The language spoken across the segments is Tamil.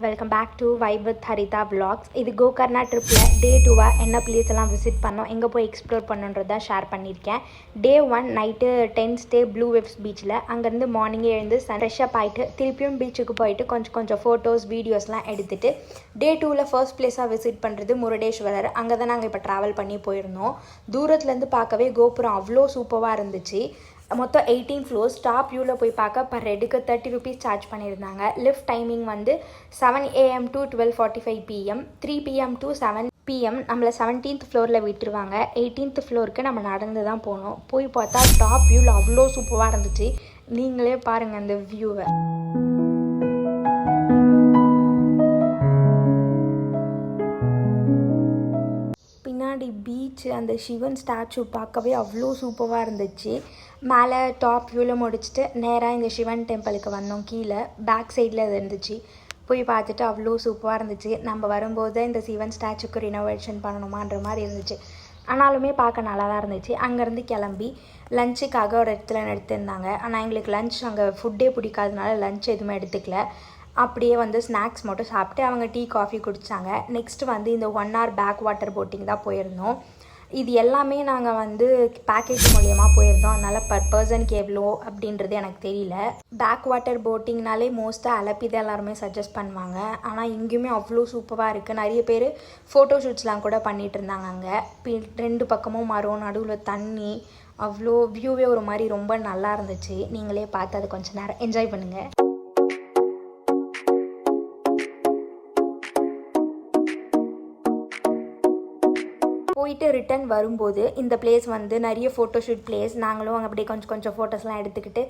Welcome back to vibe with Haritha vlogs. இது கோகர்ணா ட்ரிப்பில் டே 2 என்ன பிளேஸ் எல்லாம் விசிட் பண்ணோம், எங்கே போய் எக்ஸ்ப்ளோர் பண்ணுன்றதை ஷேர் பண்ணியிருக்கேன். டே 1 நைட்டு 10 ஸ்டே ப்ளூ வேவ்ஸ் பீச்சில். அங்கேருந்து மார்னிங்கே எழுந்து ஃப்ரெஷ்ஷப் ஆகிட்டு திருப்பியும் பீச்சுக்கு போயிட்டு கொஞ்சம் ஃபோட்டோஸ் வீடியோஸ்லாம் எடுத்துகிட்டு டே 2ல் ஃபர்ஸ்ட் பிளேஸாக விசிட் பண்ணுறது முருடேஸ்வரர். அங்கே தான் நாங்கள் இப்போ ட்ராவல் பண்ணி போயிருந்தோம். தூரத்துலேருந்து பார்க்கவே கோபுரம் அவ்வளோ சூப்பராக இருந்துச்சு. மொத்தம் 18 ஃப்ளோர்ஸ். டாப் வியூவில் போய் பார்க்க பர் ஹெட்டுக்கு 30 rupees சார்ஜ் பண்ணியிருந்தாங்க. லிஃப்ட் டைமிங் வந்து 7 AM to 12:45 PM, 3 PM to 7 PM. நம்மளை 17th ஃப்ளோரில் விட்டுருவாங்க. 18th ஃப்ளோருக்கு நம்ம நடந்து தான் போனோம். போய் பார்த்தா டாப் வியூவில் அவ்வளோ சூப்பராக இருந்துச்சு. நீங்களே பாருங்கள் அந்த வியூவை. பின்னாடி பீச்சு, அந்த சிவன் ஸ்டாச்சு பார்க்கவே அவ்வளோ சூப்பராக இருந்துச்சு. மேலே டாப் வியூவில் முடிச்சுட்டு நேராக இந்த சிவன் டெம்பிளுக்கு வந்தோம். கீழே பேக் சைடில் அது இருந்துச்சு. போய் பார்த்துட்டு அவ்வளோ சூப்பராக இருந்துச்சு. நம்ம வரும்போது இந்த சிவன் ஸ்டாச்சுக்கு ரினோவேஷன் பண்ணணுமான்ற மாதிரி இருந்துச்சு. ஆனாலுமே பார்க்க நல்லா தான் இருந்துச்சு. அங்கேருந்து கிளம்பி லஞ்சுக்காக ஒரு இடத்துல எடுத்திருந்தாங்க. ஆனால் எங்களுக்கு லஞ்ச் அங்கே ஃபுட்டே பிடிக்காதனால லஞ்ச் எதுவுமே எடுத்துக்கல. அப்படியே வந்து ஸ்நாக்ஸ் மட்டும் சாப்பிட்டு அவங்க டீ காஃபி குடித்தாங்க. நெக்ஸ்ட்டு வந்து இந்த 1 hour பேக் வாட்டர் போட்டிங் தான் போயிருந்தோம். இது எல்லாமே நாங்கள் வந்து பேக்கேஜ் மூலியமாக போயிருந்தோம். அதனால் பர் பர்சனுக்கு எவ்வளோ அப்படின்றது எனக்கு தெரியல. பேக் வாட்டர் போட்டிங்னாலே மோஸ்ட்டாக அலப்பி தான் எல்லாருமே சஜஸ்ட் பண்ணுவாங்க. ஆனால் இங்கேயுமே அவ்வளோ சூப்பராக இருக்குது. நிறைய பேர் ஃபோட்டோ ஷூட்ஸ்லாம் கூட பண்ணிகிட்டு இருந்தாங்க. அங்கே 2 பக்கமும் மரம், நடுவில் தண்ணி, அவ்வளோ வியூவே ஒரு மாதிரி ரொம்ப நல்லா இருந்துச்சு. நீங்களே பார்த்து அதை கொஞ்சம் நேரம் என்ஜாய் பண்ணுங்கள். போயிட்டு ரிட்டன் வரும்போது இந்த பிளேஸ் வந்து நிறைய ஃபோட்டோஷூட் பிளேஸ். நாங்களும் அங்கே அப்படியே கொஞ்சம் ஃபோட்டோஸ்லாம் எடுத்துக்கிட்டு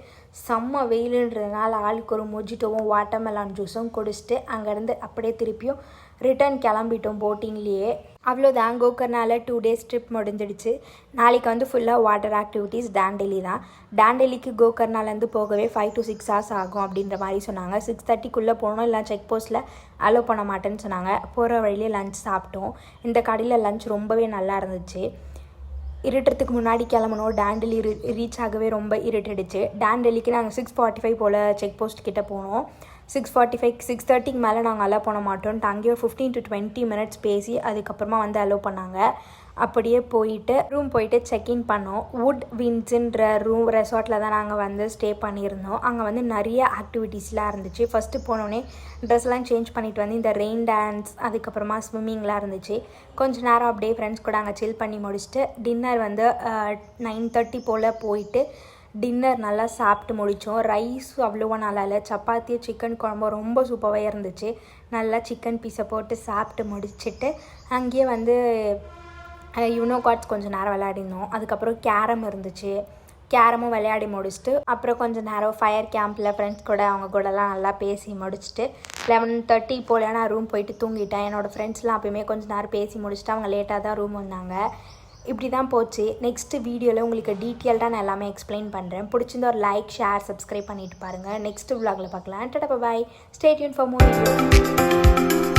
செம்ம வெயிலுன்றதுனால ஆளுக்கு ஒரு மொஜிட்டோவும் வாட்டர்மெலான் ஜூஸும் குடிச்சிட்டு அங்கேருந்து அப்படியே திருப்பியும் ரிட்டன் கிளம்பிட்டோம் போட்டிங்லேயே. அவ்வளோதான், கோகர்ணாவில் 2 days ட்ரிப் முடிஞ்சிடுச்சு. நாளைக்கு வந்து ஃபுல்லாக வாட்டர் ஆக்டிவிட்டீஸ் டாண்டெலி தான். டாண்டெலிக்கு கோகர்ணாலேருந்து போகவே 5 to 6 hours ஆகும் அப்படின்ற மாதிரி சொன்னாங்க. 6:30க்குள்ளே போகணும், இல்லை செக் போஸ்ட்டில் அலோவ் பண்ண மாட்டேன்னு சொன்னாங்க. போகிற வழியிலே லஞ்ச் சாப்பிட்டோம். இந்த கடையில் லஞ்ச் ரொம்பவே நல்லா இருந்துச்சு. இருட்டுறதுக்கு முன்னாடி கிளம்பணும். டாண்டெலி ரீச் ஆகவே ரொம்ப இருட்டுடுச்சு. டாண்டெலிக்கு நாங்கள் 6:45 போல் செக் போஸ்ட் கிட்டே போனோம். 6:45 6:30க்கு மேலே நாங்கள் அலோவ் பண்ண மாட்டோம்ட்டு அங்கேயே 15 to 20 minutes பேசி அதுக்கப்புறமா வந்து அலோவ் பண்ணாங்க. அப்படியே போயிட்டு ரூம் போயிட்டு செக்இன் பண்ணோம். வுட் வின்ஸ்ன்ற ரூம் ரெசார்ட்டில் தான் நாங்கள் வந்து ஸ்டே பண்ணியிருந்தோம். அங்கே வந்து நிறைய ஆக்டிவிட்டீஸ்லாம் இருந்துச்சு. ஃபஸ்ட்டு போனோடனே ட்ரெஸ்லாம் சேஞ்ச் பண்ணிட்டு வந்து இந்த ரெயின் டான்ஸ், அதுக்கப்புறமா ஸ்விம்மிங்லாம் இருந்துச்சு. கொஞ்சம் நேரம் அப்படியே ஃப்ரெண்ட்ஸ் கூட அங்கே சில் பண்ணி முடிச்சுட்டு டின்னர் வந்து 9:30 போல் போயிட்டு டின்னர் நல்லா சாப்பிட்டு முடித்தோம். ரைஸ் அவ்வளோவா நல்லா இல்லை. சப்பாத்தி, சிக்கன் குழம்பு ரொம்ப சூப்பராக இருந்துச்சு. நல்லா சிக்கன் பீஸை போட்டு சாப்பிட்டு முடிச்சுட்டு அங்கேயே வந்து யூனோ கார்ட்ஸ் கொஞ்சம் நேரம் விளையாடினோம். அதுக்கப்புறம் கேரம் இருந்துச்சு. கேரமும் விளையாடி முடிச்சுட்டு அப்புறம் கொஞ்சம் நேரம் ஃபயர் கேம்பில் ஃப்ரெண்ட்ஸ் கூட அவங்க கூடலாம் நல்லா பேசி முடிச்சுட்டு 11:30 போல் நான் ரூம் போயிட்டு தூங்கிட்டேன். என்னோடய ஃப்ரெண்ட்ஸ்லாம் அப்போயுமே கொஞ்சம் நேரம் பேசி முடிச்சுட்டு அவங்க லேட்டாக தான் ரூம் வந்தாங்க. இப்படி தான் போச்சு. நெக்ஸ்ட் வீடியோவில் உங்களுக்கு டீட்டெயில்டாக நான் எல்லாமே எக்ஸ்பிளைன் பண்ணுறேன். பிடிச்சிருந்தா ஒரு லைக், ஷேர், சப்ஸ்கிரைப் பண்ணிட்டு பாருங்கள். நெக்ஸ்ட் vlogல பார்க்கலாம். Tata, bye. Stay tuned for more videos.